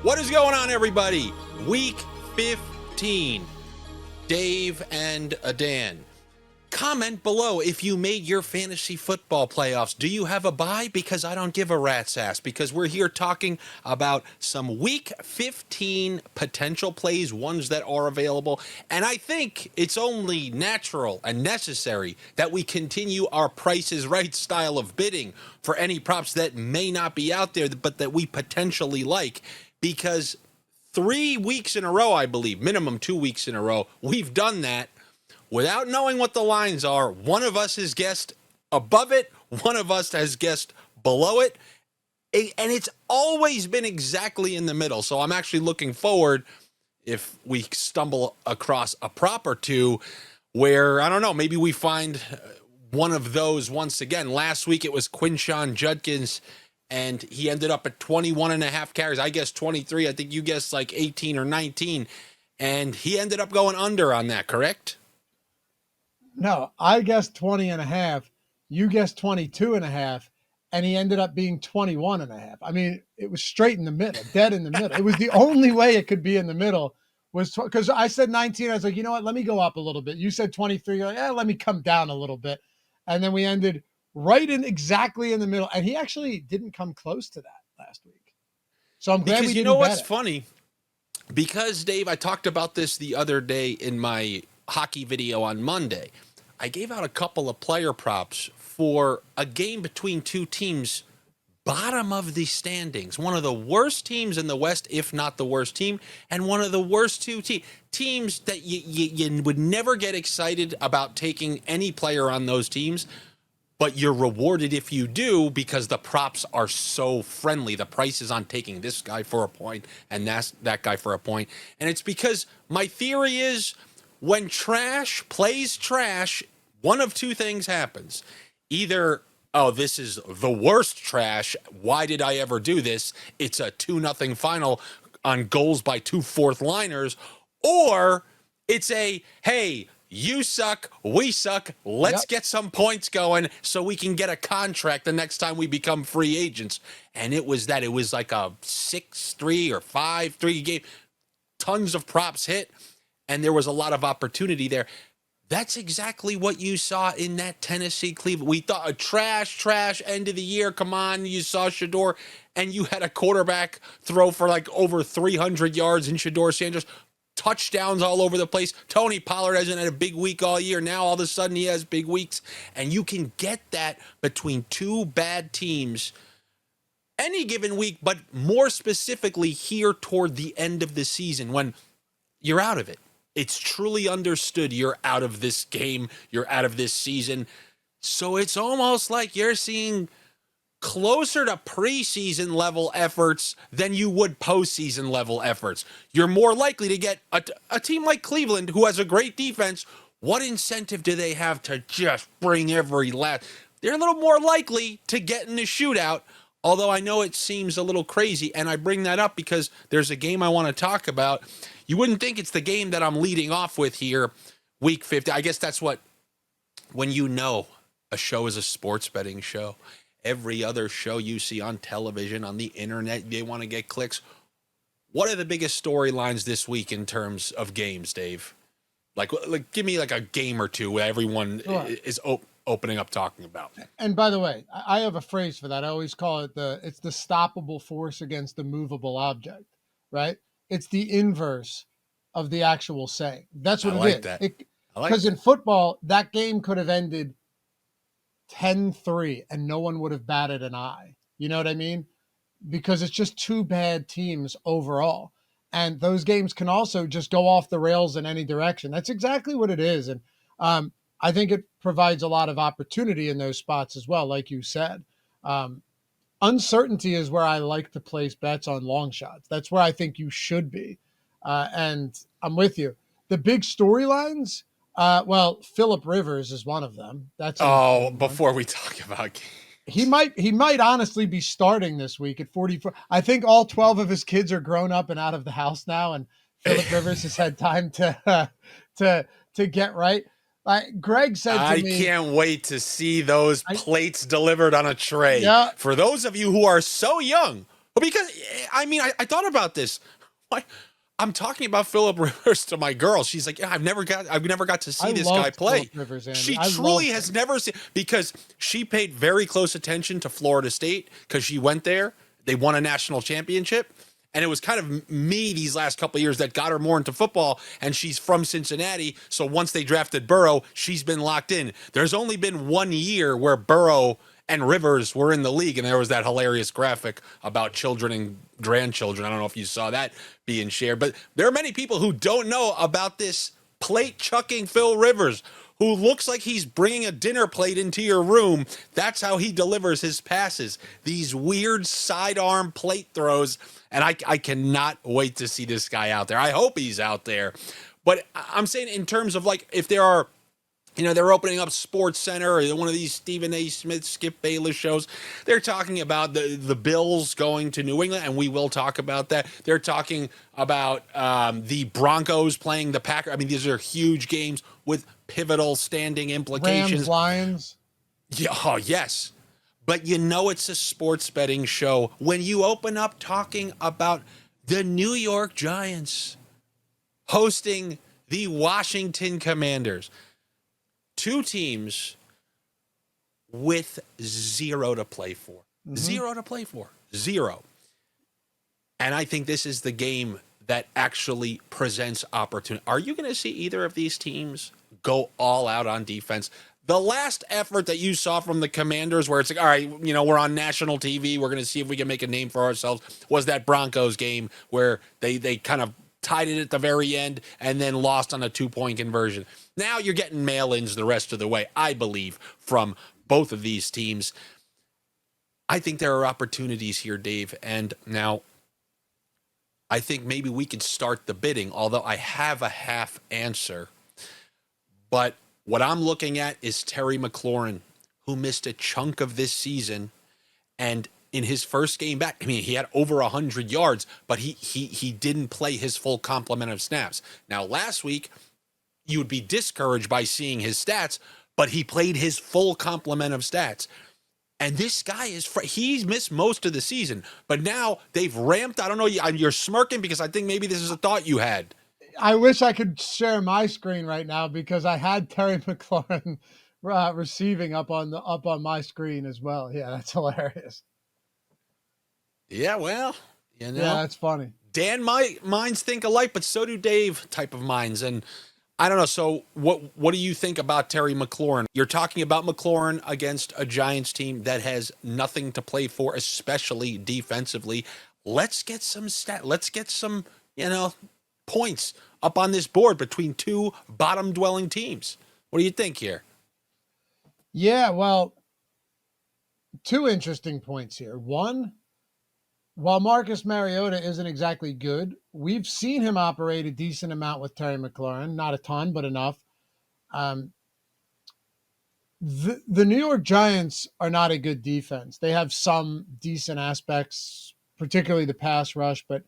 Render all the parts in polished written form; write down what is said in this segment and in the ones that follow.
What is going on, everybody? Week 15. Dave and Dan. Comment below if you made your fantasy football playoffs. Do you have a bye? Because I don't give a rat's ass. Because we're here talking about some Week 15 potential plays, ones that are available. And I think it's only natural and necessary that we continue our Price is Right style of bidding for any props that may not be out there, but that we potentially like. Because 3 weeks in a row, I believe, minimum 2 weeks in a row, we've done that without knowing what the lines are. One of us has guessed above it, one of us has guessed below it, and it's always been exactly in the middle. So I'm actually looking forward if we stumble across a prop or two where, I don't know, maybe we find one of those once again. Last week it was Quinshon Judkins, and he ended up at 21.5 carries. I guessed 23. I think you guessed like 18 or 19. And he ended up going under on that, correct? No, I guessed 20.5. You guessed 22.5. And he ended up being 21.5. I mean, it was straight in the middle, dead in the middle. It was the only way it could be in the middle was because I said 19. I was like, you know what? Let me go up a little bit. You said 23. You're like, yeah, let me come down a little bit. And then we ended right in exactly in the middle. And he actually didn't come close to that last week. So I'm glad we didn't. You know what's funny? Because, Dave, I talked about this the other day in my hockey video on Monday. I gave out a couple of player props for a game between two teams, bottom of the standings. One of the worst teams in the West, if not the worst team, and one of the worst two teams that you would never get excited about taking any player on those teams. But you're rewarded if you do because the props are so friendly. The price is on taking this guy for a point and that guy for a point. And it's because my theory is when trash plays trash, one of two things happens. Either, oh, this is the worst trash. Why did I ever do this? It's a 2-0 final on goals by 2 fourth liners. Or it's a, hey, you suck, we suck, let's get some points going so we can get a contract the next time we become free agents. And it was that. It was like a 6-3 or 5-3 game. Tons of props hit, and there was a lot of opportunity there. That's exactly what you saw in that Tennessee-Cleveland. We thought a trash end of the year. Come on, you saw Shedeur, and you had a quarterback throw for like over 300 yards in Shedeur Sanders. Touchdowns all over the place. Tony Pollard hasn't had a big week all year. Now all of a sudden he has big weeks. And you can get that between two bad teams any given week, but more specifically here toward the end of the season when you're out of it. It's truly understood you're out of this game. You're out of this season. So it's almost like you're seeing closer to preseason level efforts than you would postseason level efforts. You're more likely to get a team like Cleveland, who has a great defense. What incentive do they have to just bring every last? They're a little more likely to get in the shootout, although I know it seems a little crazy, and I bring that up because there's a game I want to talk about. You wouldn't think it's the game that I'm leading off with here, Week 50. I guess that's what, when you know a show is a sports betting show, every other show you see on television, on the internet, they want to get clicks. What are the biggest storylines this week in terms of games, Dave? Like give me like a game or two where everyone is opening up talking about. And by the way, I have a phrase for that. I always call it it's the stoppable force against the movable object, right? It's the inverse of the actual saying. That's what it is. Because in football, that game could have ended 10-3 and no one would have batted an eye. You know what I mean? Because it's just two bad teams overall. And those games can also just go off the rails in any direction. That's exactly what it is. And I think it provides a lot of opportunity in those spots as well, like you said. Uncertainty is where I like to place bets on long shots. That's where I think you should be. And I'm with you. The big storylines, well, Phillip Rivers is one of them. That's before we talk about he might honestly be starting this week at 44. I think all 12 of his kids are grown up and out of the house now, and Phillip Rivers has had time to get right. Greg said to me, I can't wait to see those plates delivered on a tray. Yeah. For those of you who are so young, Well, because I mean, I thought about this. I'm talking about Phillip Rivers to my girl. She's like, yeah, I've never got to see this guy play. Phillip Rivers, Andy. She truly has never seen, because she paid very close attention to Florida State because she went there. They won a national championship. And it was kind of me these last couple of years that got her more into football. And she's from Cincinnati. So once they drafted Burrow, she's been locked in. There's only been 1 year where Burrow and Rivers were in the league, and there was that hilarious graphic about children and grandchildren. I don't know if you saw that being shared, but there are many people who don't know about this plate chucking Phil Rivers, who looks like he's bringing a dinner plate into your room. That's how he delivers his passes. These weird sidearm plate throws, and I cannot wait to see this guy out there. I hope he's out there. But I'm saying in terms of like, if there are, they're opening up Sports Center or one of these Stephen A. Smith, Skip Bayless shows. They're talking about the Bills going to New England, and we will talk about that. They're talking about the Broncos playing the Packers. I mean, these are huge games with pivotal standing implications. Rams, Lions. Yeah, oh, yes. But it's a sports betting show when you open up talking about the New York Giants hosting the Washington Commanders. Two teams with zero to play for. Mm-hmm. Zero to play for. Zero. And I think this is the game that actually presents opportunity. Are you going to see either of these teams go all out on defense? The last effort that you saw from the Commanders where it's like, all right, we're on national TV, we're going to see if we can make a name for ourselves, was that Broncos game where they kind of tied it at the very end and then lost on a 2-point conversion. Now you're getting mail-ins the rest of the way, I believe, from both of these teams. I think there are opportunities here, Dave. And now I think maybe we could start the bidding, although I have a half answer. But what I'm looking at is Terry McLaurin, who missed a chunk of this season. And in his first game back, I mean, he had over 100 yards, but he didn't play his full complement of snaps. Now, last week, you would be discouraged by seeing his stats, but he played his full complement of stats. And this guy he's missed most of the season, but now they've ramped. I don't know, you're smirking because I think maybe this is a thought you had. I wish I could share my screen right now because I had Terry McLaurin receiving up on my screen as well. Yeah, that's hilarious. Yeah, well, yeah, that's funny. Dan, minds think alike, but so do Dave type of minds. And I don't know. So what do you think about Terry McLaurin? You're talking about McLaurin against a Giants team that has nothing to play for, especially defensively. Let's get some points up on this board between two bottom-dwelling teams. What do you think here? Yeah, well, two interesting points here. One, while Marcus Mariota isn't exactly good, we've seen him operate a decent amount with Terry McLaurin. Not a ton, but enough. The New York Giants are not a good defense. They have some decent aspects, particularly the pass rush, but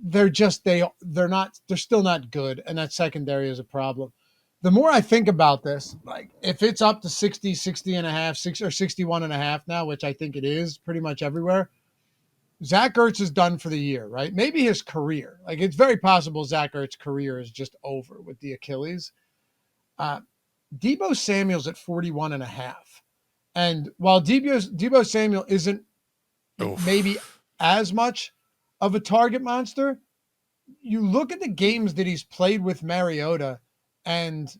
they're still not good, and that secondary is a problem. The more I think about this, like if it's up to 60 and a half, 6 or 61 and a half now, which I think it is pretty much everywhere, Zach Ertz is done for the year, right? Maybe his career. Like it's very possible Zach Ertz's career is just over with the Achilles. Deebo Samuel's at 41 and a half. And while Deebo Samuel isn't maybe as much of a target monster, you look at the games that he's played with Mariota, and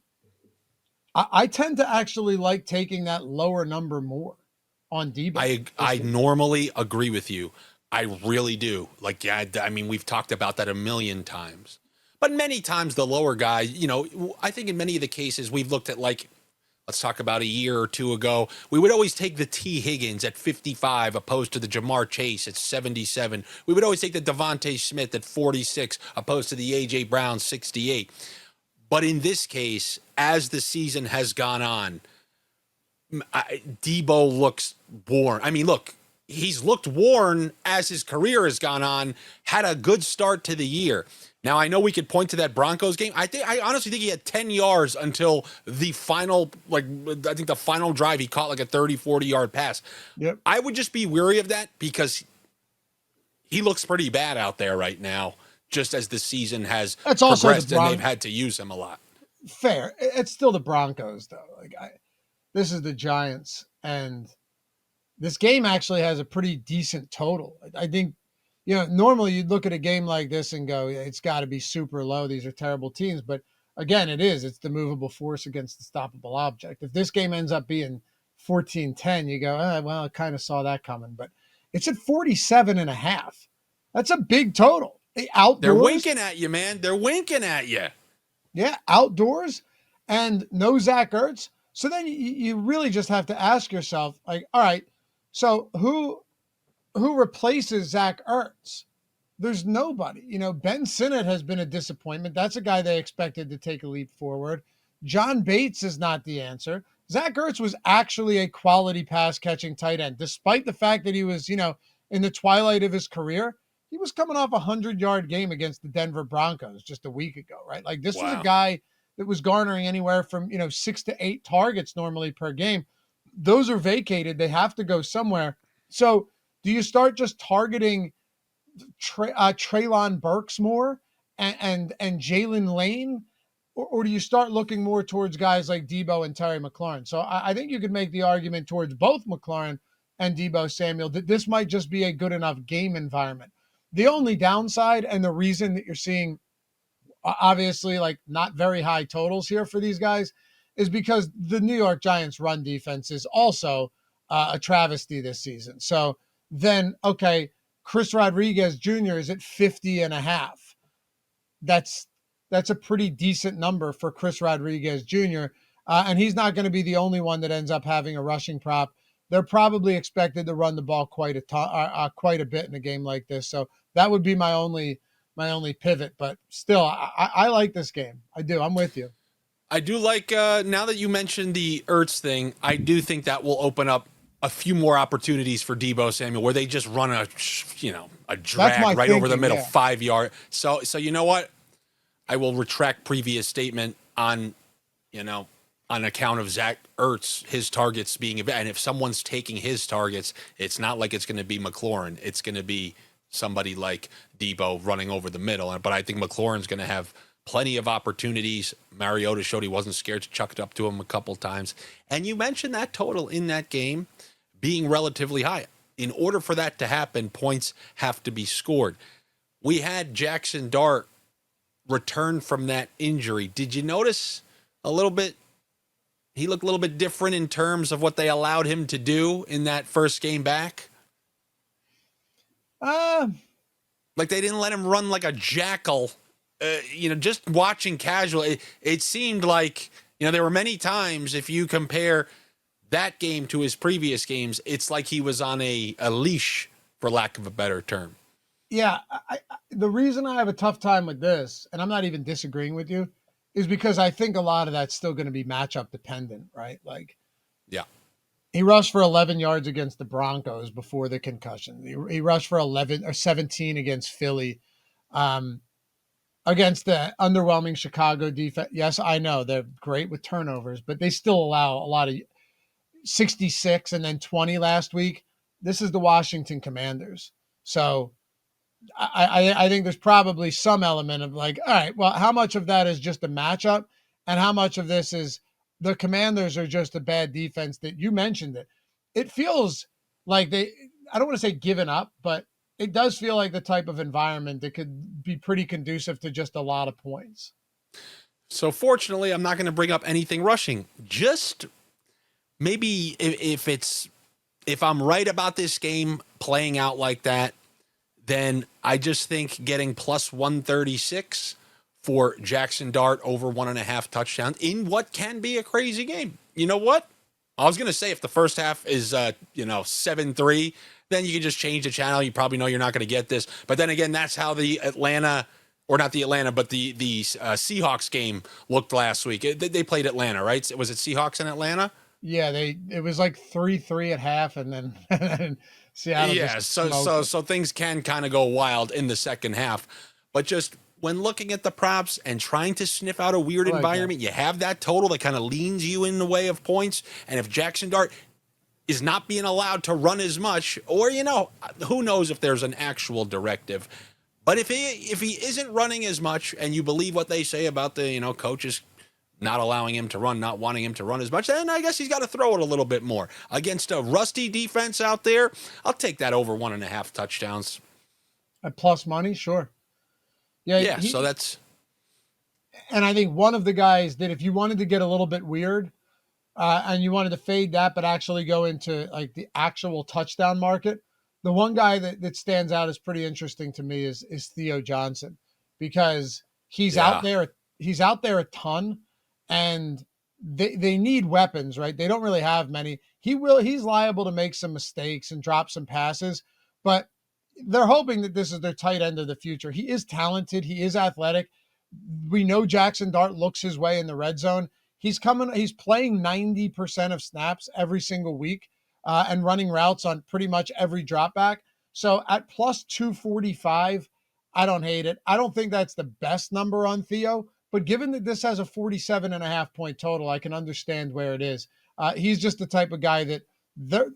I tend to actually like taking that lower number more on Deebo. I normally agree with you. I really do. Like, yeah, I mean, we've talked about that a million times. But many times the lower guy, I think in many of the cases we've looked at, like, let's talk about a year or two ago, we would always take the T. Higgins at 55 opposed to the Jamar Chase at 77. We would always take the Devontae Smith at 46 opposed to the A.J. Brown 68. But in this case, as the season has gone on, Deebo looks worn. I mean, look, he's looked worn as his career has gone on, had a good start to the year. Now, I know we could point to that Broncos game. I honestly think he had 10 yards until the final, the final drive, he caught like a 30, 40-yard pass. Yep. I would just be weary of that because he looks pretty bad out there right now, just as the season has That's also progressed and they've had to use him a lot. Fair. It's still the Broncos, though. Like, this is the Giants, and this game actually has a pretty decent total. I think, normally you'd look at a game like this and go, it's got to be super low. These are terrible teams. But again, it is. It's the movable force against the stoppable object. If this game ends up being 14-10, you go, well, I kind of saw that coming. But it's at 47.5. That's a big total. Outdoors, they're winking at you, man. They're winking at you. Yeah, outdoors, and no Zach Ertz. So then you really just have to ask yourself, like, all right, so who replaces Zach Ertz? There's nobody. Ben Sinnott has been a disappointment. That's a guy they expected to take a leap forward. John Bates is not the answer. Zach Ertz was actually a quality pass catching tight end, despite the fact that he was, in the twilight of his career. He was coming off a 100-yard game against the Denver Broncos just a week ago, right? Like, this was a guy that was garnering anywhere from, 6 to 8 targets normally per game. Those are vacated. They have to go somewhere. So do you start just targeting Treylon Burks more and Jalen Lane? Or do you start looking more towards guys like Debo and Terry McLaurin? So I think you could make the argument towards both McLaurin and Debo Samuel that this might just be a good enough game environment. The only downside, and the reason that you're seeing obviously like not very high totals here for these guys, is because the New York Giants run defense is also a travesty this season. So then, okay, Chris Rodriguez Jr. is at 50.5. That's a pretty decent number for Chris Rodriguez Jr. And he's not going to be the only one that ends up having a rushing prop. They're probably expected to run the ball quite a bit in a game like this. So that would be my only pivot. But still, I like this game. I do. I'm with you. I do like, now that you mentioned the Ertz thing, I do think that will open up a few more opportunities for Debo Samuel where they just run a drag right over the middle, 5 yard. So you know what? I will retract previous statement on account of Zach Ertz, his targets being, and if someone's taking his targets, it's not like it's going to be McLaurin. It's going to be somebody like Debo running over the middle. But I think McLaurin's going to have plenty of opportunities. Mariota showed he wasn't scared to chuck it up to him a couple times. And you mentioned that total in that game being relatively high. In order for that to happen, points have to be scored. We had Jackson Dart return from that injury. Did you notice a little bit? He looked a little bit different in terms of what they allowed him to do in that first game back. Like they didn't let him run like a jackal. Just watching casual, it seemed like, there were many times, if you compare that game to his previous games, it's like he was on a leash, for lack of a better term. Yeah, the reason I have a tough time with this, and I'm not even disagreeing with you, is because I think a lot of that's still going to be matchup dependent, right? Like, yeah, he rushed for 11 yards against the Broncos before the concussion. He rushed for 11 or 17 against Philly, against the underwhelming Chicago defense. Yes, I know they're great with turnovers, but they still allow a lot of 66 and then 20 last week. This is the Washington Commanders, so I think there's probably some element of like, all right, well, how much of that is just a matchup and how much of this is the Commanders are just a bad defense that you mentioned it. It feels like I don't want to say given up, but it does feel like the type of environment that could be pretty conducive to just a lot of points. So fortunately, I'm not going to bring up anything rushing. Just maybe if I'm right about this game playing out like that, then I just think getting plus 136 for Jackson Dart over 1.5 touchdowns in what can be a crazy game. You know what? I was going to say if the first half is, 7-3, then you can just change the channel. You probably know you're not going to get this. But then again, that's how the Seahawks game looked last week. They played Atlanta, right? Was it Seahawks in Atlanta? Yeah, it was like 3-3 at half, and then Seattle. Yeah, so things can kind of go wild in the second half, but just when looking at the props and trying to sniff out a weird environment, you have that total that kind of leans you in the way of points. And if Jackson Dart is not being allowed to run as much, or, who knows if there's an actual directive. But if he isn't running as much, and you believe what they say about the, coaches not allowing him to run, not wanting him to run as much, then I guess he's got to throw it a little bit more. Against a rusty defense out there, I'll take that over 1.5 touchdowns. At plus money, sure. Yeah, so that's... And I think one of the guys that if you wanted to get a little bit weird, and you wanted to fade that, but actually go into like the actual touchdown market, the one guy that stands out as pretty interesting to me is Theo Johnson, because he's out there. He's out there a ton, and they need weapons, right? They don't really have many. He's liable to make some mistakes and drop some passes, but they're hoping that this is their tight end of the future. He is talented. He is athletic. We know Jackson Dart looks his way in the red zone. He's playing 90% of snaps every single week, and running routes on pretty much every drop back. So at plus 245, I don't hate it. I don't think that's the best number on Theo, but given that this has a 47.5 point total, I can understand where it is. He's just the type of guy that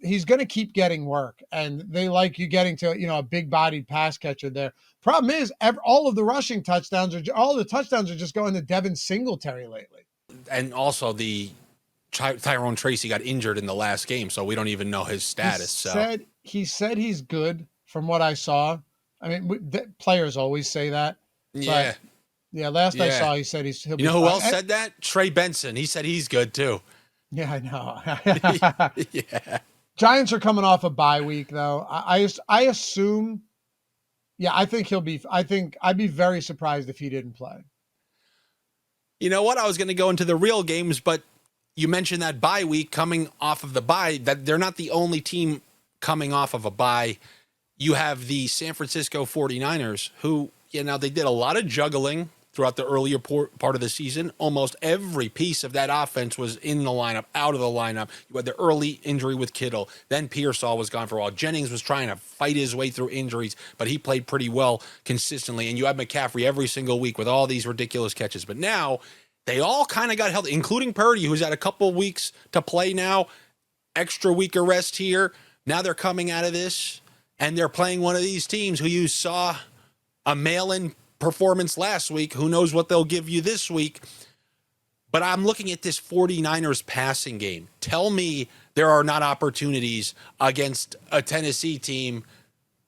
he's going to keep getting work, and they like you getting to, a big bodied pass catcher there. Problem is all of the rushing touchdowns all the touchdowns are just going to Devin Singletary lately. And also Tyrone Tracy got injured in the last game, so we don't even know his status. He said he's good from what I saw. I mean, players always say that. Yeah. Last I saw, he said he'll be fine. Who else said that? Trey Benson. He said he's good too. Yeah, I know. Yeah. Giants are coming off a bye week, though. I assume. Yeah, I think I'd be very surprised if he didn't play. You know what? I was going to go into the real games, but you mentioned that bye week coming off of the bye, that they're not the only team coming off of a bye. You have the San Francisco 49ers, who, they did a lot of juggling throughout the earlier part of the season. Almost every piece of that offense was in the lineup, out of the lineup. You had the early injury with Kittle. Then Pearsall was gone for a while. Jennings was trying to fight his way through injuries, but he played pretty well consistently. And you had McCaffrey every single week with all these ridiculous catches. But now they all kind of got healthy, including Purdy, who's had a couple weeks to play now. Extra week of rest here. Now they're coming out of this, and they're playing one of these teams who you saw a mail-in performance last week. Who knows what they'll give you this week? But I'm looking at this 49ers passing game. Tell me there are not opportunities against a Tennessee team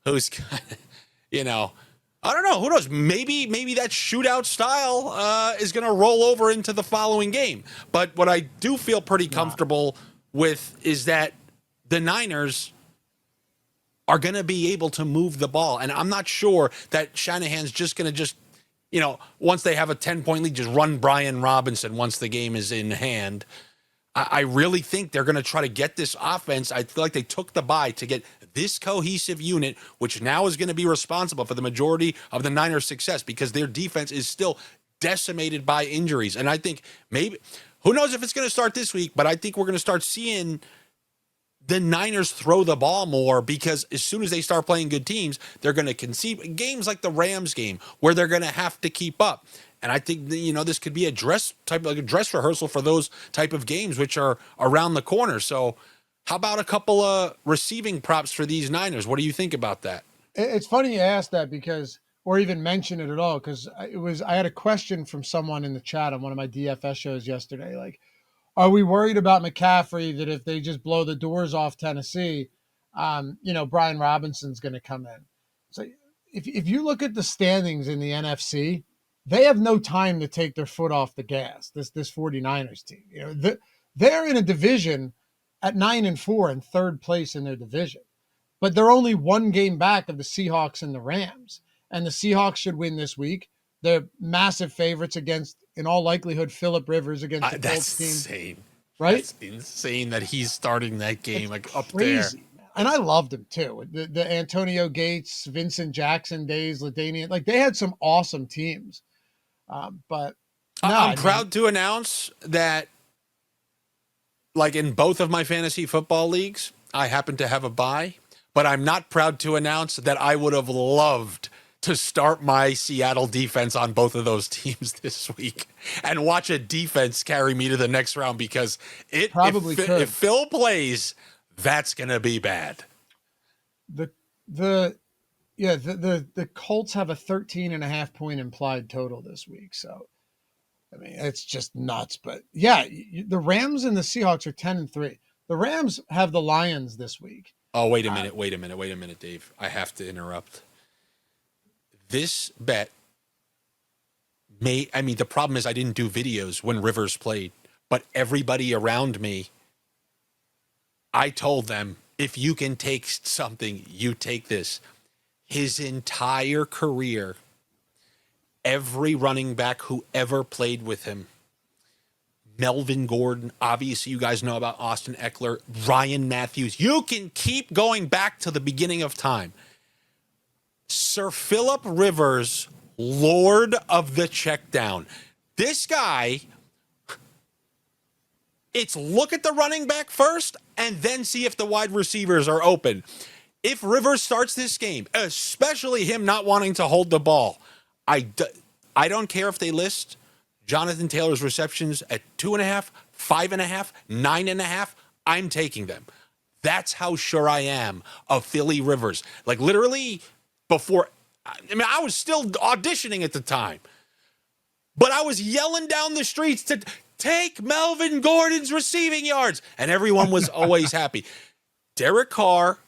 who's, I don't know. Who knows? Maybe that shootout style is going to roll over into the following game. But what I do feel pretty comfortable with is that the Niners are going to be able to move the ball. And I'm not sure that Shanahan's just going to once they have a 10-point lead, just run Brian Robinson once the game is in hand. I really think they're going to try to get this offense. I feel like they took the bye to get this cohesive unit, which now is going to be responsible for the majority of the Niners' success because their defense is still decimated by injuries. And I think maybe, who knows if it's going to start this week, but I think we're going to start seeing the Niners throw the ball more because as soon as they start playing good teams, they're going to concede games like the Rams game where they're going to have to keep up. And I think, this could be a dress rehearsal for those type of games, which are around the corner. So how about a couple of receiving props for these Niners? What do you think about that? It's funny you asked that or even mention it at all, because I had a question from someone in the chat on one of my DFS shows yesterday. Like, are we worried about McCaffrey that if they just blow the doors off Tennessee, Brian Robinson's going to come in? So if you look at the standings in the NFC, they have no time to take their foot off the gas. This 49ers team, they're in a division at 9-4 in third place in their division, but they're only one game back of the Seahawks and the Rams. And the Seahawks should win this week. They're massive favorites against, in all likelihood, Phillip Rivers against the Colts team. That's insane. Right? That's insane that he's starting that game up crazy, there. Man. And I loved him too. The Antonio Gates, Vincent Jackson days, LaDainian, like they had some awesome teams. But I'm proud to announce that, like in both of my fantasy football leagues, I happen to have a bye, but I'm not proud to announce that I would have loved to start my Seattle defense on both of those teams this week and watch a defense carry me to the next round, because if Phil plays, That's going to be bad. The Colts have a 13.5 point implied total this week. So, I mean, it's just nuts. But yeah, the Rams and the Seahawks are 10-3. The Rams have the Lions this week. Oh, wait a minute, Dave. I have to interrupt. This bet the problem is I didn't do videos when Rivers played, but everybody around me, I told them, if you can take something, you take this. His entire career, every running back who ever played with him, Melvin Gordon, obviously you guys know about Austin Eckler, Ryan Matthews. You can keep going back to the beginning of time. Sir Philip Rivers, Lord of the Checkdown. This guy, it's look at the running back first and then see if the wide receivers are open. If Rivers starts this game, especially him not wanting to hold the ball, I don't care if they list Jonathan Taylor's receptions at 2.5, 5.5, 9.5. I'm taking them. That's how sure I am of Philly Rivers. Like literally before, I was still auditioning at the time, but I was yelling down the streets to take Melvin Gordon's receiving yards, and everyone was always happy. Derek Carr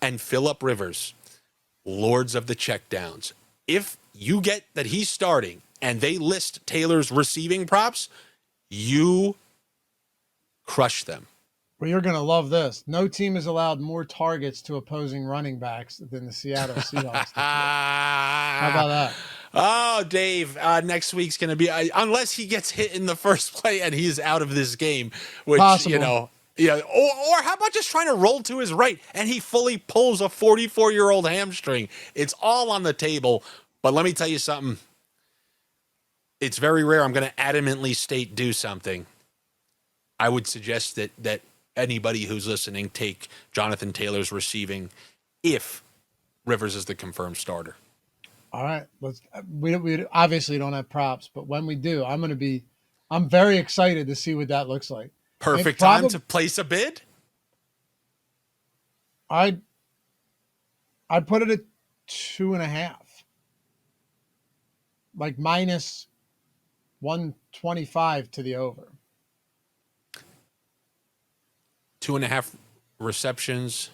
and Philip Rivers, lords of the checkdowns. If you get that he's starting and they list Taylor's receiving props, you crush them. Well, you're going to love this. No team has allowed more targets to opposing running backs than the Seattle Seahawks. How about that? Oh, Dave, next week's going to be, unless he gets hit in the first play and he's out of this game, which, Possible. Yeah, or how about just trying to roll to his right and he fully pulls a 44-year-old hamstring? It's all on the table. But let me tell you something. It's very rare I'm going to adamantly state do something. I would suggest that anybody who's listening take Jonathan Taylor's receiving if Rivers is the confirmed starter. All right. We obviously don't have props, but when we do, I'm very excited to see what that looks like. Perfect time to place a bid? I'd put it at 2.5. Like minus 125 to the over. 2.5 receptions.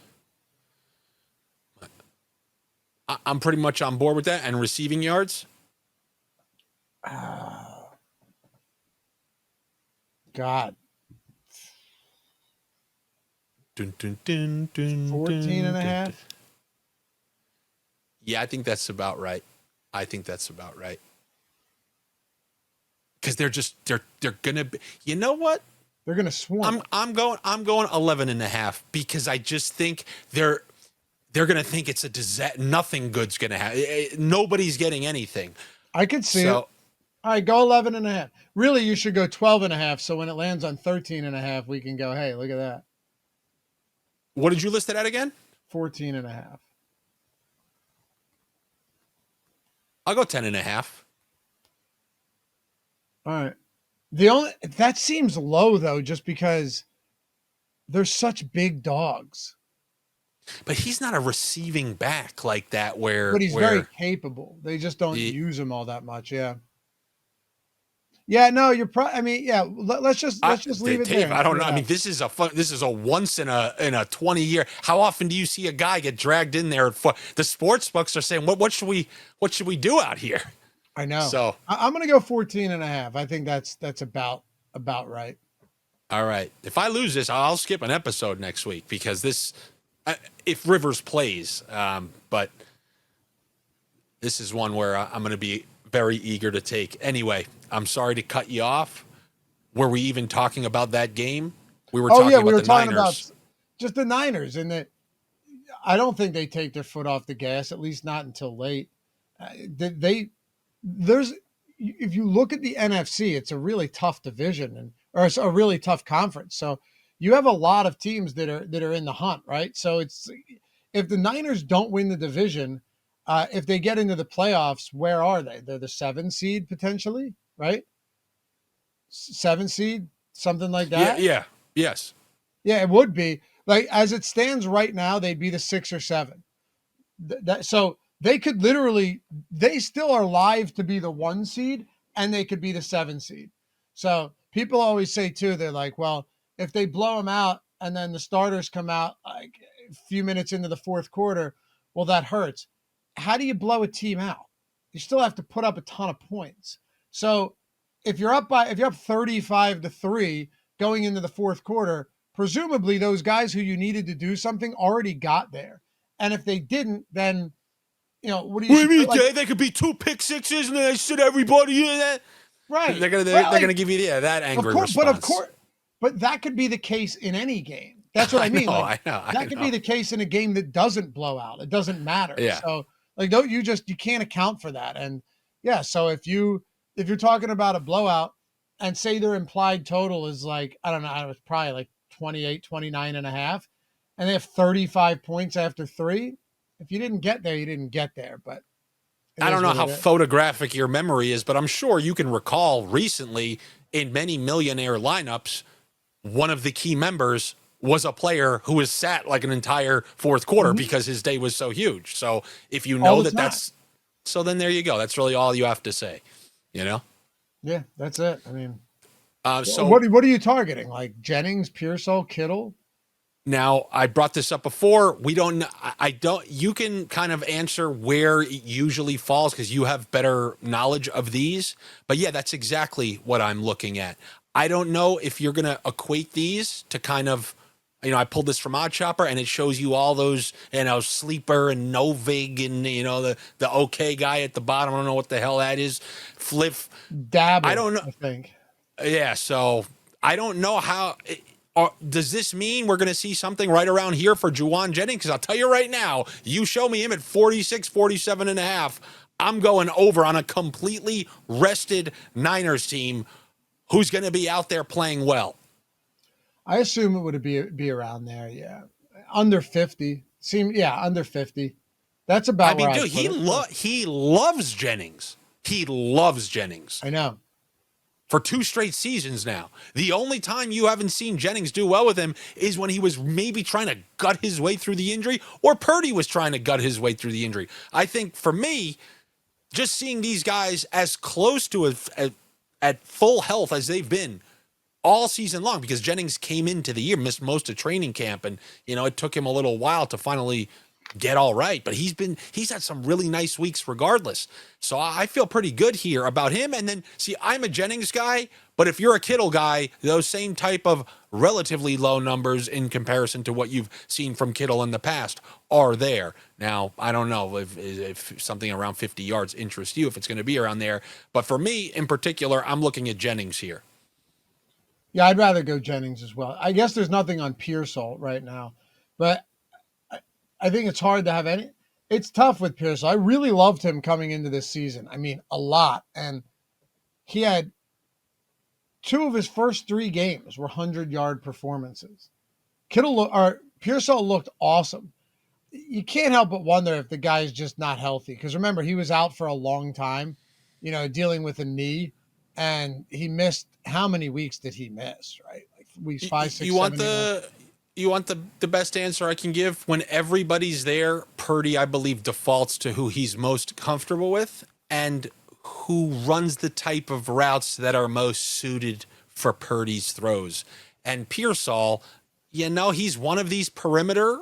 I'm pretty much on board with that. And receiving yards? God. Dun, dun, dun, dun, 14.5. Yeah, I think that's about right. Because they're gonna be, you know what? They're gonna swarm. I'm going 11.5 because I just think they're gonna think it's a disaster. Nothing good's gonna happen. Nobody's getting anything. I could see it. All right, go 11.5. Really, you should go 12.5. So when it lands on 13.5, we can go, hey, look at that. What did you list it at again? 14.5. I'll go 10.5. All right. That seems low though, just because they're such big dogs. But he's not a receiving back like that. But he's very capable. They just don't use him all that much. Yeah. Yeah. No, you're probably. I mean, yeah. Let's just leave it there. I don't know. I mean, this is a once in a 20 year. How often do you see a guy get dragged in there? The sports books are saying, what should we do out here? I know. So I'm going to go 14.5. I think that's about right. All right. If I lose this, I'll skip an episode next week because if Rivers plays, but this is one where I'm going to be very eager to take. Anyway, I'm sorry to cut you off. Were we even talking about that game? We were talking about just the Niners, and that I don't think they take their foot off the gas, at least not until late. If you look at the NFC, it's a really tough division or it's a really tough conference. So you have a lot of teams that are in the hunt, right? So it's, if the Niners don't win the division, if they get into the playoffs, where are they? They're the 7 seed potentially, right? 7 seed, something like that. Yeah. Yes. Yeah, it would be. Like as it stands right now, they'd be the 6 or 7. So they could literally, they still are live to be the 1 seed, and they could be the 7 seed. So people always say too, they're like, well, if they blow them out and then the starters come out like a few minutes into the fourth quarter, well, that hurts. How do you blow a team out? You still have to put up a ton of points. So if you're up 35-3 going into the fourth quarter, presumably those guys who you needed to do something already got there. And if they didn't, then what do you mean, like, they could be 2 pick sixes and then they sit everybody in that. Right. They're gonna give you that angry response. But that could be the case in any game. That's what I mean. I know. That could be the case in a game that doesn't blow out. It doesn't matter. Yeah. So you can't account for that. And yeah, so if you're talking about a blowout and say their implied total is like, I don't know, it's probably like 28, 29 and a half, and they have 35 points after 3. If you didn't get there, you didn't get there. But I don't know how photographic your memory is, but I'm sure you can recall recently in many millionaire lineups, one of the key members was a player who was sat like an entire fourth quarter because his day was so huge. So if you know so then there you go. That's really all you have to say, Yeah, that's it. I mean, so what are you targeting? Like Jennings, Pearsall, Kittle? Now, I brought this up before. You can kind of answer where it usually falls because you have better knowledge of these. But yeah, that's exactly what I'm looking at. I don't know if you're going to equate these to kind of, I pulled this from Odd Chopper and it shows you all those, Sleeper and Novig and, the okay guy at the bottom. I don't know what the hell that is. Fliff. Dabble, I don't know. I think. Yeah, so I don't know how... does this mean we're going to see something right around here for Juwan Jennings? Because I'll tell you right now, you show me him at 46, 47 and a half, I'm going over on a completely rested Niners team who's going to be out there playing well. I assume it would be around there, yeah. Under 50. Under 50. That's about where dude, he loves Jennings. He loves Jennings. I know. For 2 straight seasons now. The only time you haven't seen Jennings do well with him is when he was maybe trying to gut his way through the injury, or Purdy was trying to gut his way through the injury. I think for me, just seeing these guys as close to at full health as they've been all season long, because Jennings came into the year, missed most of training camp, and it took him a little while to finally get all right, but he's had some really nice weeks regardless. So I feel pretty good here about him. And then see, I'm a Jennings guy, but if you're a Kittle guy, those same type of relatively low numbers in comparison to what you've seen from Kittle in the past are there. Now, I don't know if something around 50 yards interests you, if it's going to be around there, but for me in particular, I'm looking at Jennings here. Yeah, I'd rather go Jennings as well. I guess there's nothing on Pearsall right now, but I think it's hard to have any. It's tough with Pearsall. I really loved him coming into this season. I mean, a lot. And he had 2 of his first 3 games were 100-yard performances. Pearsall looked awesome. You can't help but wonder if the guy's just not healthy. Because remember, he was out for a long time, dealing with a knee. And he missed, how many weeks did he miss, right? Like weeks 5, 6, 7. You want the best answer I can give? When everybody's there, Purdy, I believe, defaults to who he's most comfortable with and who runs the type of routes that are most suited for Purdy's throws. And Pearsall, he's one of these perimeter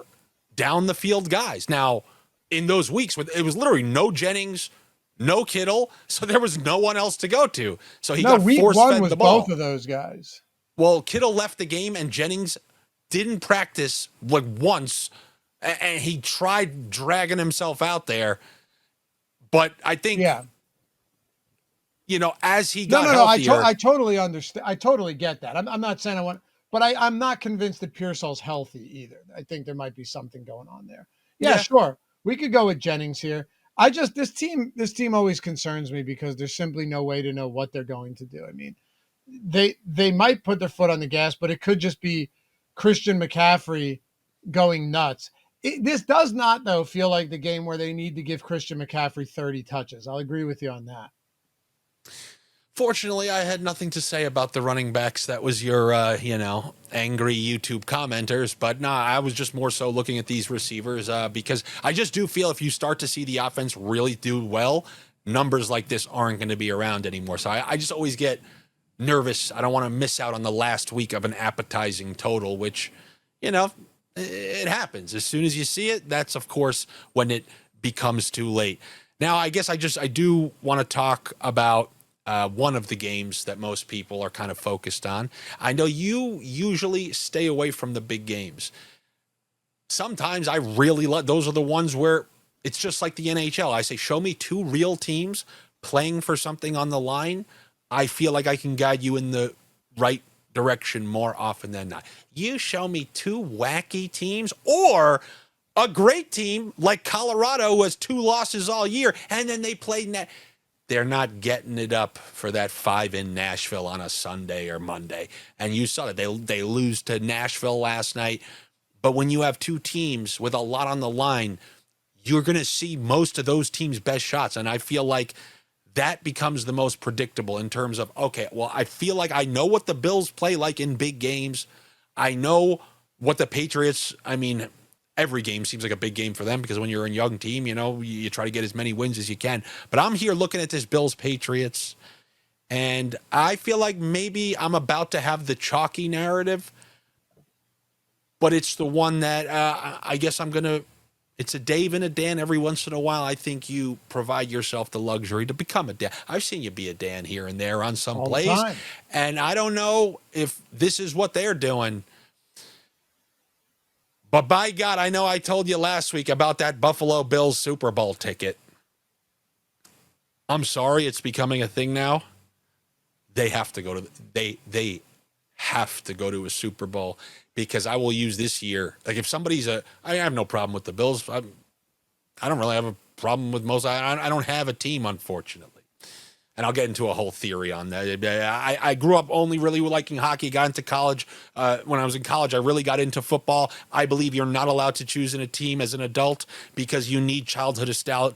down the field guys. Now, in those weeks, it was literally no Jennings, no Kittle, so there was no one else to go to. So he got force-fed the ball. Both of those guys. Well, Kittle left the game and Jennings didn't practice like once, and he tried dragging himself out there. But I think, as he got healthier. I totally understand. I totally get that. I'm not saying but I'm not convinced that Pearsall's healthy either. I think there might be something going on there. Yeah, sure. We could go with Jennings here. This team always concerns me because there's simply no way to know what they're going to do. I mean, they might put their foot on the gas, but it could just be Christian McCaffrey going nuts. This does not, though, feel like the game where they need to give Christian McCaffrey 30 touches. I'll agree with you on that. Fortunately, I had nothing to say about the running backs. That was your, angry YouTube commenters. But nah, I was just more so looking at these receivers because I just do feel if you start to see the offense really do well, numbers like this aren't going to be around anymore. So I just always get nervous. I don't want to miss out on the last week of an appetizing total, which, it happens. As soon as you see it, that's, of course, when it becomes too late. Now, I guess I do want to talk about one of the games that most people are kind of focused on. I know you usually stay away from the big games. Sometimes I really love those are the ones where it's just like the NHL. I say, show me two real teams playing for something on the line. I feel like I can guide you in the right direction more often than not. You show me two wacky teams or a great team like Colorado who has 2 losses all year, and then they played net. They're not getting it up for that 5 in Nashville on a Sunday or Monday. And you saw that they lose to Nashville last night. But when you have two teams with a lot on the line, you're going to see most of those teams' best shots. And I feel like that becomes the most predictable in terms of, okay, well, I feel like I know what the Bills play like in big games. I know what the Patriots, every game seems like a big game for them because when you're a young team, you try to get as many wins as you can. But I'm here looking at this Bills-Patriots, and I feel like maybe I'm about to have the chalky narrative, but it's the one that I guess it's a Dave and a Dan every once in a while. I think you provide yourself the luxury to become a Dan. I've seen you be a Dan here and there on some plays, and I don't know if this is what they're doing. But by God, I know I told you last week about that Buffalo Bills Super Bowl ticket. I'm sorry, it's becoming a thing now. They have to go to they have to go to a Super Bowl because I will use this year. Like if somebody's I have no problem with the Bills. I don't really have a problem with most. I don't have a team, unfortunately. And I'll get into a whole theory on that. I grew up only really liking hockey, got into college. When I was in college, I really got into football. I believe you're not allowed to choose in a team as an adult because you need childhood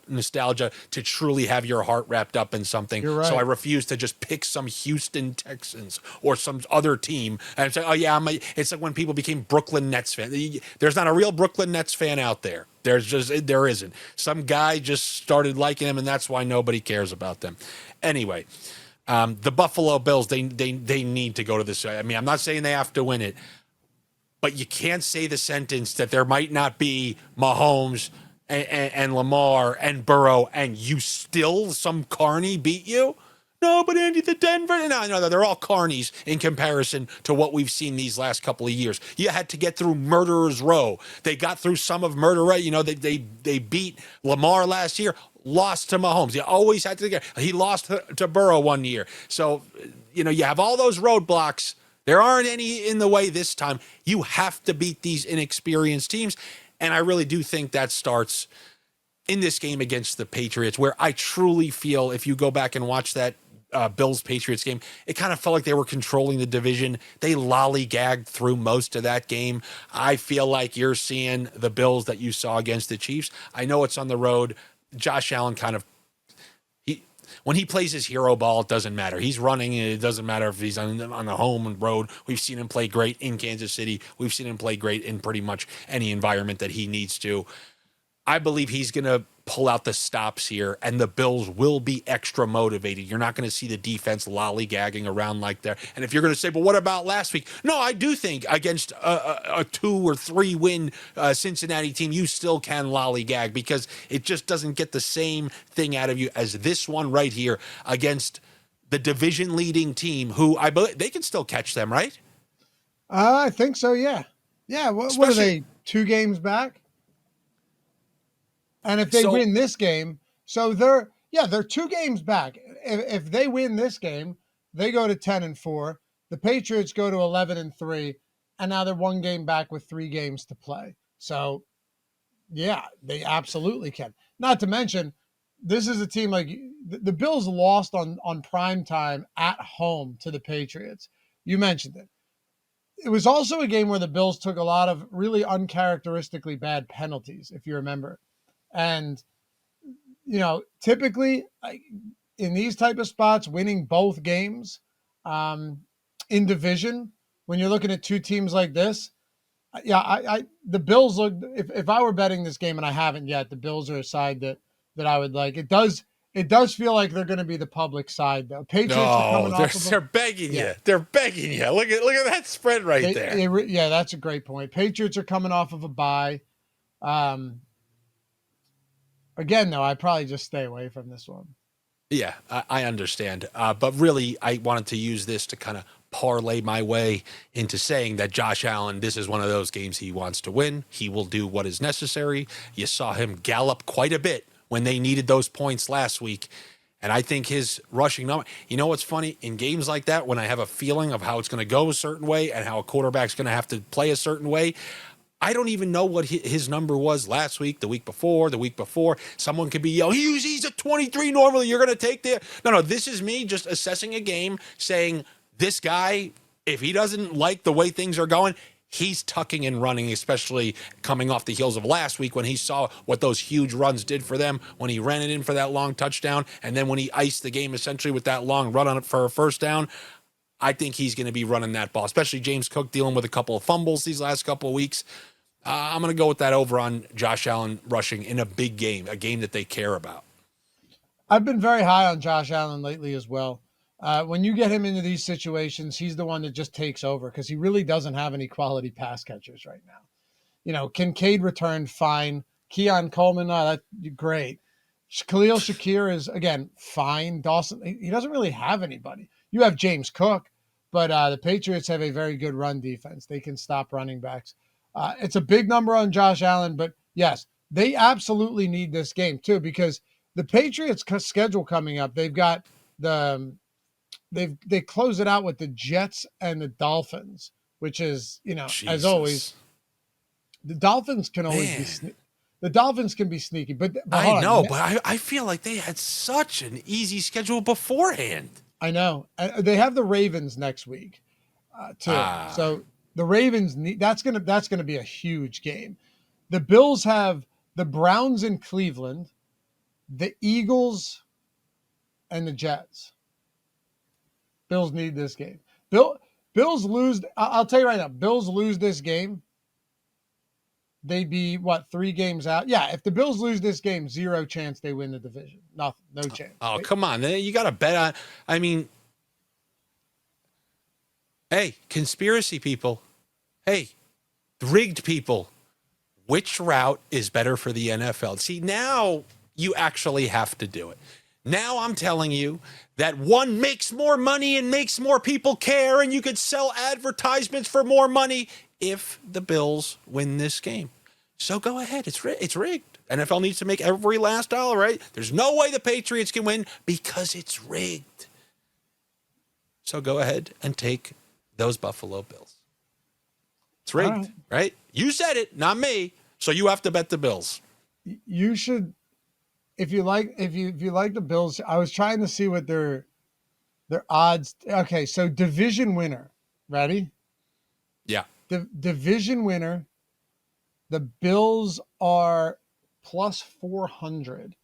nostalgia to truly have your heart wrapped up in something. You're right. So I refuse to just pick some Houston Texans or some other team and say, oh, yeah, it's like when people became Brooklyn Nets fans. There's not a real Brooklyn Nets fan out there. There isn't. Some guy just started liking them, and that's why nobody cares about them. Anyway, the Buffalo Bills, they need to go to this. I'm not saying they have to win it, but you can't say the sentence that there might not be Mahomes and Lamar and Burrow, and you still some carny beat you. No, but Andy, the Denver. No, they're all carnies in comparison to what we've seen these last couple of years. You had to get through Murderer's Row. They got through some of Murder Row. They beat Lamar last year, lost to Mahomes. You always had to get. He lost to Burrow one year. So, you have all those roadblocks. There aren't any in the way this time. You have to beat these inexperienced teams. And I really do think that starts in this game against the Patriots, where I truly feel if you go back and watch that Bills-Patriots game, it kind of felt like they were controlling the division. They lollygagged through most of that game. I feel like you're seeing the Bills that you saw against the Chiefs. I know it's on the road. Josh Allen when he plays his hero ball, it doesn't matter. He's running. It doesn't matter if he's on the home road. We've seen him play great in Kansas City. We've seen him play great in pretty much any environment that he needs to. I believe he's going to pull out the stops here, and the Bills will be extra motivated. You're not going to see the defense lollygagging around like that. And if you're going to say, well, what about last week? No, I do think against a 2 or 3 win Cincinnati team, you still can lollygag because it just doesn't get the same thing out of you as this one right here against the division-leading team who I believe they can still catch them, right? I think so, yeah. Yeah, what are they, 2 games back? And if they win this game, so they're 2 games back. If they win this game, they go to 10-4. The Patriots go to 11-3, and now they're 1 game back with 3 games to play. So, yeah, they absolutely can. Not to mention, this is a team like the Bills lost on prime time at home to the Patriots. You mentioned it. It was also a game where the Bills took a lot of really uncharacteristically bad penalties, if you remember. And, typically in these type of spots, winning both games in division, when you're looking at two teams like this, yeah, the Bills look. If I were betting this game and I haven't yet, the Bills are a side that I would like. It does feel like they're going to be the public side though. Patriots are coming off of they're begging you. They're begging you. Look at that spread there. Yeah, that's a great point. Patriots are coming off of a bye. Again, though, I'd probably just stay away from this one. Yeah, I understand. But really, I wanted to use this to kind of parlay my way into saying that Josh Allen, this is one of those games he wants to win. He will do what is necessary. You saw him gallop quite a bit when they needed those points last week. And I think his rushing number, you know what's funny? In games like that, when I have a feeling of how it's going to go a certain way and how a quarterback's going to have to play a certain way, I don't even know what his number was last week, the week before. Someone could be yelling, he's a 23 normally. You're going to take the... No, this is me just assessing a game, saying this guy, if he doesn't like the way things are going, he's tucking and running, especially coming off the heels of last week when he saw what those huge runs did for them, when he ran it in for that long touchdown, and then when he iced the game essentially with that long run on it for a first down. I think he's going to be running that ball, especially James Cook dealing with a couple of fumbles these last couple of weeks. I'm going to go with that over on Josh Allen rushing in a big game, a game that they care about. I've been very high on Josh Allen lately as well. When you get him into these situations, he's the one that just takes over because he really doesn't have any quality pass catchers right now. You know, Kincaid returned fine. Keon Coleman, that's great. Khalil Shakir is, again, fine. Dawson, he doesn't really have anybody. You have James Cook, but the Patriots have a very good run defense. They can stop running backs. It's a big number on Josh Allen, but yes, they absolutely need this game too because the Patriots' schedule coming up, they've got they close it out with the Jets and the Dolphins, which is, as always, the Dolphins can always be the Dolphins can be sneaky, but I know, but I feel like they had such an easy schedule beforehand. I know. They have the Ravens next week too, so. The Ravens, that's gonna be a huge game. The Bills have the Browns in Cleveland, the Eagles, and the Jets. Bills need this game. Bills lose. I'll tell you right now. Bills lose this game. They'd be 3 games out? Yeah. If the Bills lose this game, 0 chance they win the division. Nothing. No chance. Oh, come on! You got to bet on. I mean. Hey, conspiracy people. Hey, rigged people. Which route is better for the NFL? See, now you actually have to do it. Now I'm telling you that one makes more money and makes more people care, and you could sell advertisements for more money if the Bills win this game. So go ahead. It's rigged. NFL needs to make every last dollar, right? There's no way the Patriots can win because it's rigged. So go ahead and take those Buffalo Bills. It's rigged, right? You said it, not me. So you have to bet the Bills. You should, if you like the Bills. I was trying to see what their odds. Okay, so division winner. Ready? Yeah. The division winner. The Bills are plus 400,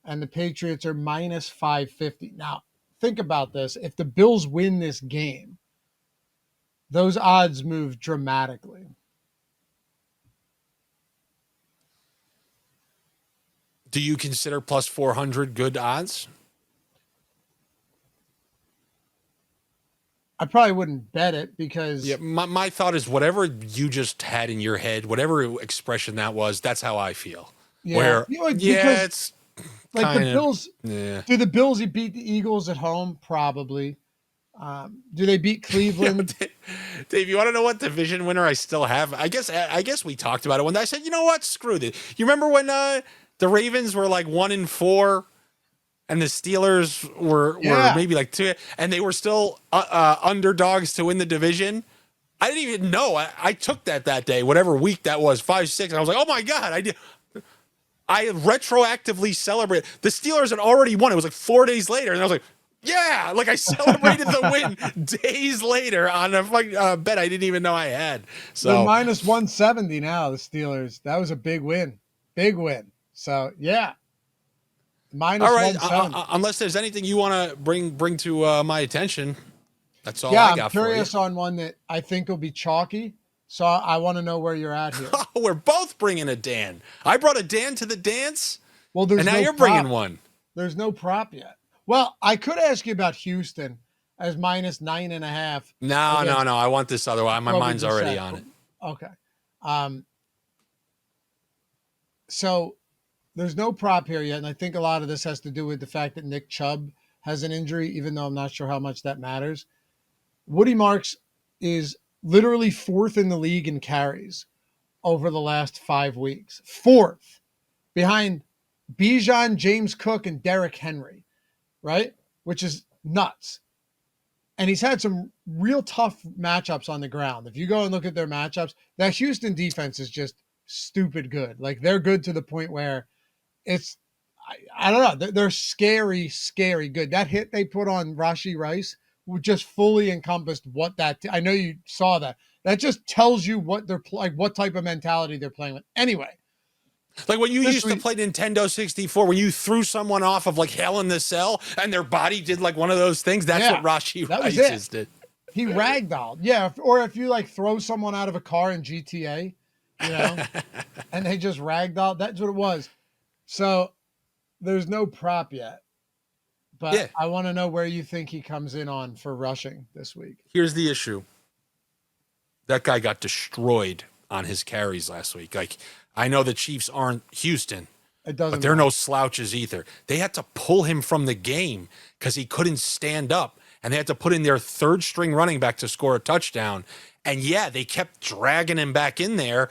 and the Patriots are minus 550. Now, think about this. If the Bills win this game, those odds move dramatically. Do you consider plus 400 good odds? I probably wouldn't bet it because... Yeah, my thought is whatever you just had in your head, whatever expression that was, that's how I feel. Yeah, it's like kinda, the Bills... Yeah. Do the Bills beat the Eagles at home? Probably. Do they beat Cleveland? Yeah, Dave, you want to know what division winner I still have? I guess we talked about it when I said, you know what, screw this. You remember when the Ravens were like 1-4, and the Steelers were maybe like 2, and they were still underdogs to win the division? I didn't even know. I took that day, whatever week that was, 5-6, and I was like, oh my god, I retroactively celebrated. The Steelers had already won. It was like 4 days later, and I was like, yeah, like I celebrated the win days later on a bet I didn't even know I had. So they're minus 170 now, the Steelers. That was a big win. Big win. So, yeah. minus All right. 170. Unless there's anything you want to bring to my attention, that's all Yeah, I I'm got for you. curious on one that I think will be chalky. So I want to know where you're at here. We're both bringing a Dan. I brought a Dan to the dance. Well, there's and now no you're prop. bringing one. There's no prop yet. Well, I could ask you about Houston as minus 9.5. No. I want this other one. My mind's already on it. Okay. So there's no prop here yet, and I think a lot of this has to do with the fact that Nick Chubb has an injury, even though I'm not sure how much that matters. Woody Marks is literally 4th in the league in carries over the last 5 weeks. 4th, behind Bijan, James Cook, and Derrick Henry, right? Which is nuts. And he's had some real tough matchups on the ground. If you go and look at their matchups, that Houston defense is just stupid good. Like, they're good to the point where it's, I don't know, they're scary, scary good. That hit they put on Rashee Rice just fully encompassed what that, I know you saw that. That just tells you what they're like, what type of mentality they're playing with. Anyway. Like when you used to play Nintendo 64, when you threw someone off of like Hell in the Cell and their body did like one of those things, that's what Rashee Rice did. He ragdolled. Yeah. Or if you like throw someone out of a car in GTA, you know, and they just ragdoll, that's what it was. So there's no prop yet. But I want to know where you think he comes in on for rushing this week. Here's the issue. That guy got destroyed on his carries last week. Like, I know the Chiefs aren't Houston, but they're no slouches either. They had to pull him from the game because he couldn't stand up, and they had to put in their 3rd-string running back to score a touchdown. And, they kept dragging him back in there.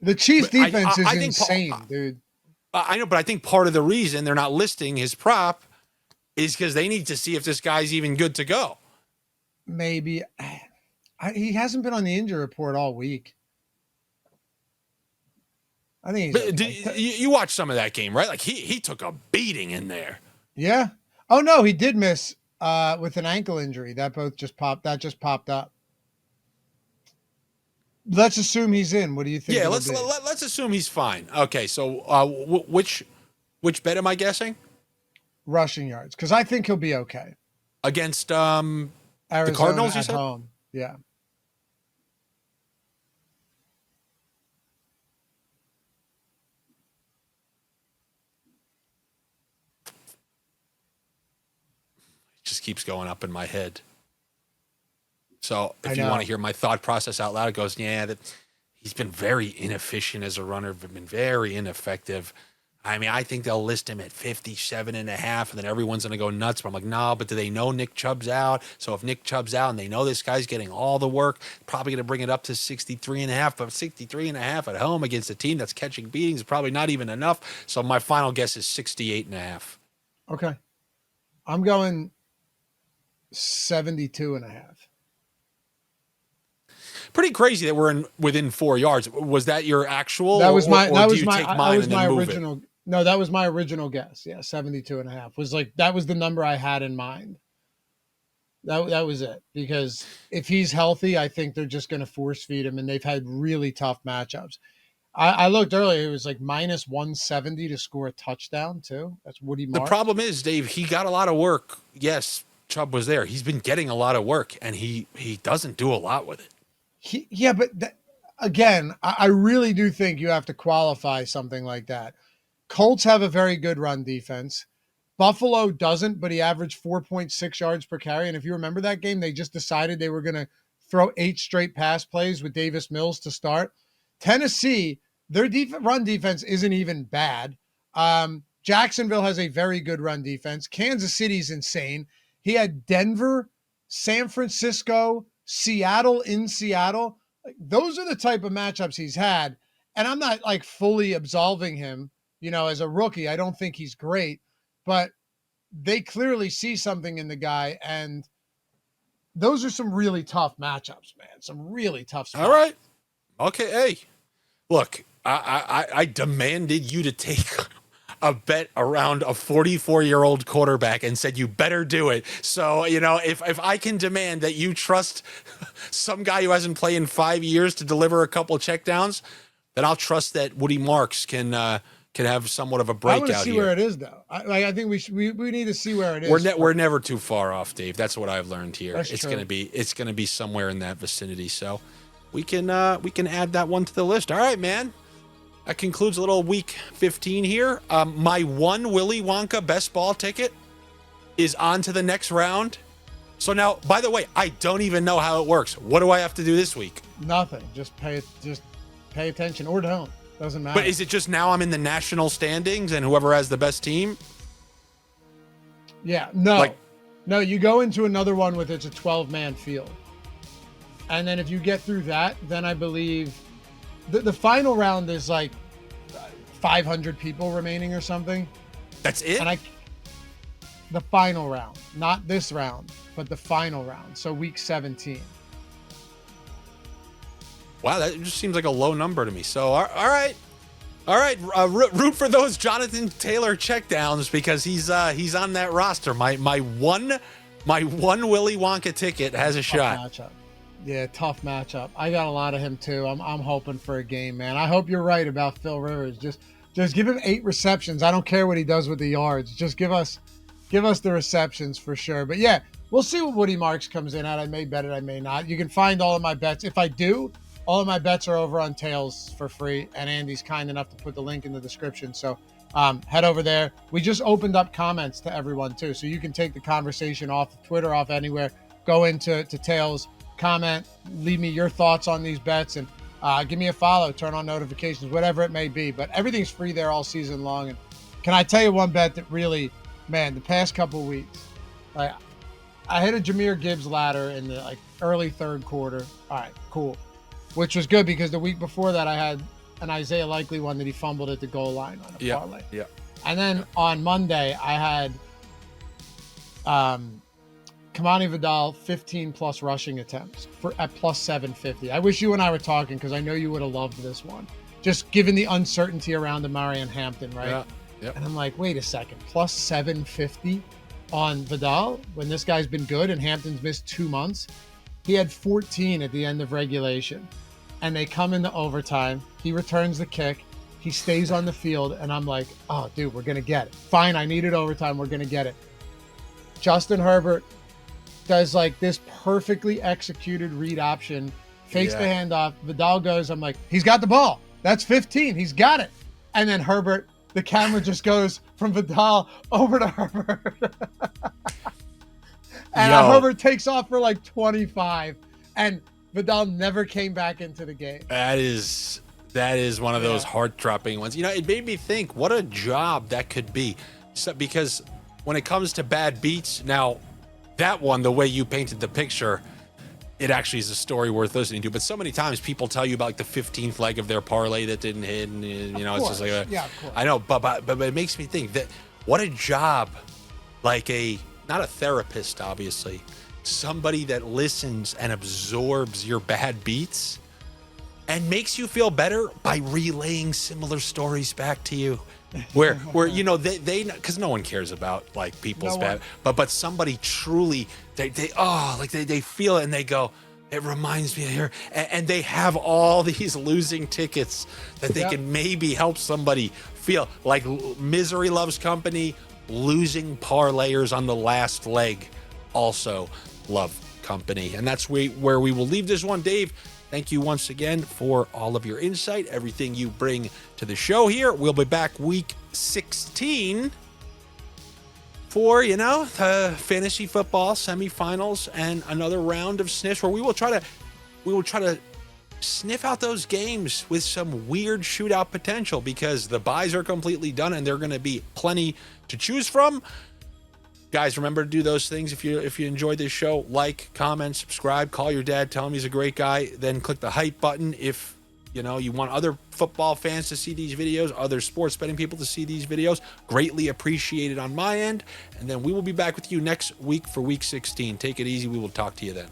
The Chiefs' defense is insane, dude. I know, but I think part of the reason they're not listing his prop is because they need to see if this guy's even good to go. Maybe. He hasn't been on the injury report all week. I think you watched some of that game, right? Like he took a beating in there. Yeah. Oh no, he did miss with an ankle injury. That just popped up. Let's assume he's in. What do you think? Yeah, let's assume he's fine. Okay, so which bet am I guessing? Rushing yards, because I think he'll be okay against Arizona the Cardinals. You said home. Yeah. Just keeps going up in my head. So if you want to hear my thought process out loud, it goes, that he's been very inefficient as a runner, been very ineffective. I mean, I think they'll list him at 57.5, and then everyone's going to go nuts. But I'm like, no, but do they know Nick Chubb's out? So if Nick Chubb's out and they know this guy's getting all the work, probably going to bring it up to 63.5, but 63.5 at home against a team that's catching beatings is probably not even enough. So my final guess is 68.5. Okay. I'm going 72.5. Pretty crazy that we're within 4 yards. Was that your actual? That was my. That was my original. No, that was my original guess. Yeah, 72.5 was like that was the number I had in mind. That was it, because if he's healthy, I think they're just going to force feed him, and they've had really tough matchups. I looked earlier; it was like minus 170 to score a touchdown too. That's Woody Marks. The problem is, Dave, he got a lot of work. Yes, Chubb was there. He's been getting a lot of work, and he doesn't do a lot with it. But again, I really do think you have to qualify something like that. Colts have a very good run defense. Buffalo doesn't, but he averaged 4.6 yards per carry. And if you remember that game, they just decided they were going to throw 8 straight pass plays with Davis Mills to start. Tennessee, their run defense isn't even bad. Jacksonville has a very good run defense. Kansas City's insane. He had Denver, San Francisco, Seattle in Seattle. Like, those are the type of matchups he's had. And I'm not like fully absolving him, as a rookie. I don't think he's great, but they clearly see something in the guy. And those are some really tough matchups, man. Some really tough spots. All right. Okay. Hey, look, I demanded you to take a bet around a 44-year-old quarterback and said you better do it. So, if I can demand that you trust some guy who hasn't played in 5 years to deliver a couple checkdowns, then I'll trust that Woody Marks can can have somewhat of a breakout. I want to see here. where it is, though. I think we need to see where it is. We're never too far off, Dave. That's what I've learned here. That's it's true. gonna be somewhere in that vicinity. So we can add that one to the list. All right, man. That concludes a little week 15 here. My one Willy Wonka best ball ticket is on to the next round. So now, by the way, I don't even know how it works. What do I have to do this week? Nothing. Just pay attention or don't. Doesn't matter. But is it just now I'm in the national standings and whoever has the best team? Yeah. No. No, you go into another one with it's a 12-man field. And then if you get through that, then I believe the final round is like 500 people remaining or something. That's it? And the final round, not this round, but the final round. So week 17. Wow, that just seems like a low number to me. So, all right. Root for those Jonathan Taylor checkdowns because he's on that roster. My one Willy Wonka ticket has a shot. Matchup. Yeah, tough matchup. I got a lot of him too. I'm hoping for a game, man. I hope you're right about Phil Rivers. Just give him 8 receptions. I don't care what he does with the yards. Just give us the receptions for sure. But yeah, we'll see what Woody Marks comes in at. I may bet it, I may not. You can find all of my bets. If I do, all of my bets are over on Tails for free, and Andy's kind enough to put the link in the description. So head over there. We just opened up comments to everyone too, so you can take the conversation off of Twitter, off anywhere. Go into Tails, comment, leave me your thoughts on these bets, and give me a follow, turn on notifications, whatever it may be. But everything's free there all season long. And can I tell you one bet that really, man, the past couple of weeks, I hit a Jahmyr Gibbs ladder in the early third quarter. All right, cool. Which was good because the week before that I had an Isaiah Likely one that he fumbled at the goal line on a parlay. Yeah. And then on Monday I had Kamani Vidal 15 plus rushing attempts at plus 750. I wish you and I were talking because I know you would have loved this one. Just given the uncertainty around Amari and Hampton, right? Yeah. Yep. And I'm like, wait a second, plus 750 on Vidal when this guy's been good and Hampton's missed 2 months. He had 14 at the end of regulation, and they come into overtime. He returns the kick. He stays on the field, and I'm like, oh, dude, we're going to get it. Fine, I needed overtime. We're going to get it. Justin Herbert does this perfectly executed read option, fakes the handoff. Vidal goes, I'm like, he's got the ball. That's 15. He's got it. And then Herbert, the camera just goes from Vidal over to Herbert. And Herbert takes off for 25, and Vidal never came back into the game. That is one of those heart-dropping ones. It made me think what a job that could be. Because when it comes to bad beats, now that one, the way you painted the picture, it actually is a story worth listening to. But so many times people tell you about the 15th leg of their parlay that didn't hit, and it's just like yeah, of course. I know, but it makes me think that what a job, not a therapist, obviously, somebody that listens and absorbs your bad beats and makes you feel better by relaying similar stories back to you. Where they because no one cares about people's bad, but somebody truly they feel it and they go, it reminds me of here, and they have all these losing tickets that they can maybe help somebody feel like misery loves company. Losing parlayers on the last leg also love company. And that's where we will leave this one. Dave, thank you once again for all of your insight, everything you bring to the show here. We'll be back week 16 for, the fantasy football semifinals and another round of sniffs where we will try to sniff out those games with some weird shootout potential because the buys are completely done and there are going to be plenty to choose from. Guys, remember to do those things. If you enjoyed this show, like, comment, subscribe, call your dad, tell him he's a great guy, then click the hype button if you want other football fans to see these videos, other sports betting people to see these videos. Greatly appreciated on my end. And then we will be back with you next week for week 16. Take it easy. We will talk to you then.